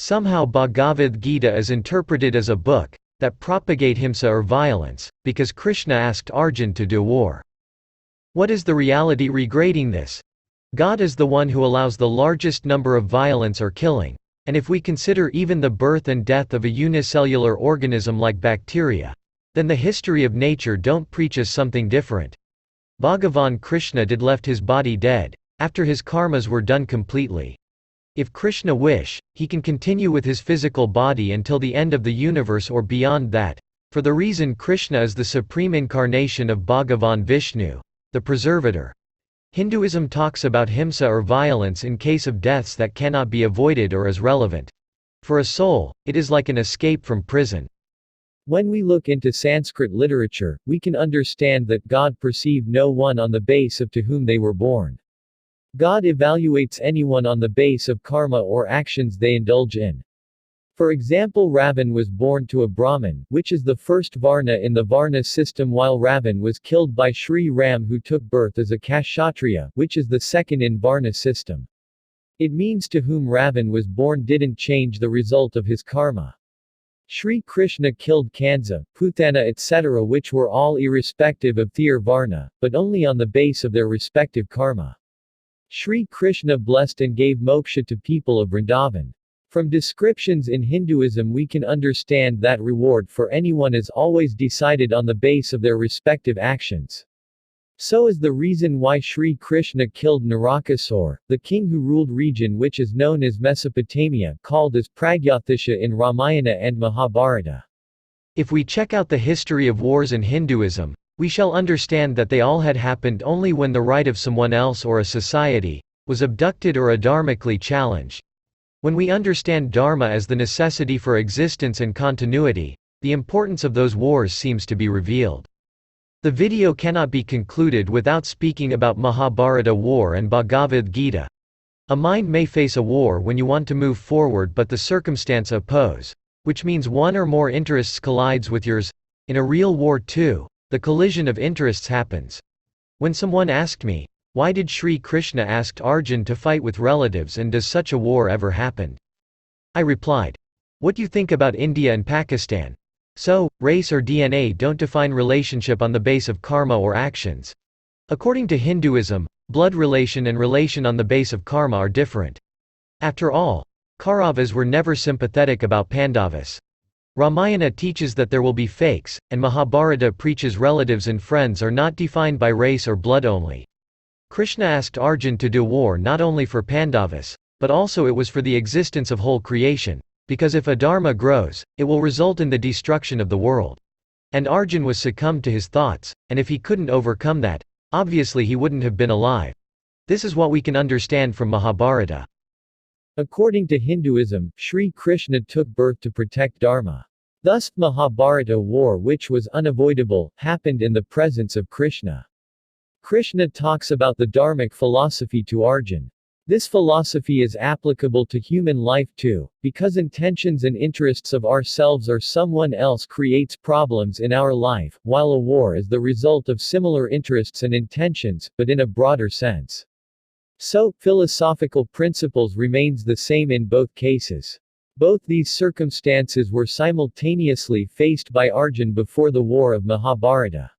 Somehow Bhagavath Gita is interpreted as a book that propagate Himsa or violence, because Krishna asked Arjuna to do war. What is the reality regarding this? God is the one who allows the largest number of violence or killing, and if we consider even the birth and death of a unicellular organism like bacteria, then the history of nature don't preach us something different. Bhagavan Krishna did left his body dead, after his karmas were done completely. If Krishna wish, he can continue with his physical body until the end of the universe or beyond that, for the reason Krishna is the supreme incarnation of Bhagavan Vishnu, the preservator. Hinduism talks about himsa or violence in case of deaths that cannot be avoided or is relevant. For a soul, it is like an escape from prison. When we look into Sanskrit literature, we can understand that God perceived no one on the base of to whom they were born. God evaluates anyone on the base of karma or actions they indulge in. For example, Ravan was born to a Brahmin, which is the first Varna in the Varna system, while Ravan was killed by Sri Ram, who took birth as a Kshatriya, which is the second in Varna system. It means to whom Ravan was born didn't change the result of his karma. Sri Krishna killed Kansa, Putana etc., which were all irrespective of their Varna, but only on the base of their respective karma. Sri Krishna blessed and gave moksha to people of Vrindavan. From descriptions in Hinduism we can understand that reward for anyone is always decided on the base of their respective actions. So is the reason why Sri Krishna killed Narakasur, the king who ruled region which is known as Mesopotamia, called as Pragyathisha in Ramayana and Mahabharata. If we check out the history of wars in Hinduism, we shall understand that they all had happened only when the right of someone else or a society was abducted or adharmically challenged. When we understand dharma as the necessity for existence and continuity, the importance of those wars seems to be revealed. The video cannot be concluded without speaking about Mahabharata war and Bhagavad Gita. A mind may face a war when you want to move forward but the circumstance oppose, which means one or more interests collides with yours. In a real war too, the collision of interests happens. When someone asked me, why did Sri Krishna ask Arjuna to fight with relatives and does such a war ever happen? I replied, what do you think about India and Pakistan? So, race or DNA don't define relationship on the base of karma or actions. According to Hinduism, blood relation and relation on the base of karma are different. After all, Kauravas were never sympathetic about Pandavas. Ramayana teaches that there will be fakes, and Mahabharata preaches relatives and friends are not defined by race or blood only. Krishna asked Arjuna to do war not only for Pandavas, but also it was for the existence of whole creation, because if adharma grows, it will result in the destruction of the world. And Arjuna was succumbed to his thoughts, and if he couldn't overcome that, obviously he wouldn't have been alive. This is what we can understand from Mahabharata. According to Hinduism, Sri Krishna took birth to protect dharma. Thus, Mahabharata war, which was unavoidable, happened in the presence of Krishna. Krishna talks about the dharmic philosophy to Arjuna. This philosophy is applicable to human life too, because intentions and interests of ourselves or someone else creates problems in our life, while a war is the result of similar interests and intentions, but in a broader sense. So, philosophical principles remains the same in both cases. Both these circumstances were simultaneously faced by Arjuna before the war of Mahabharata.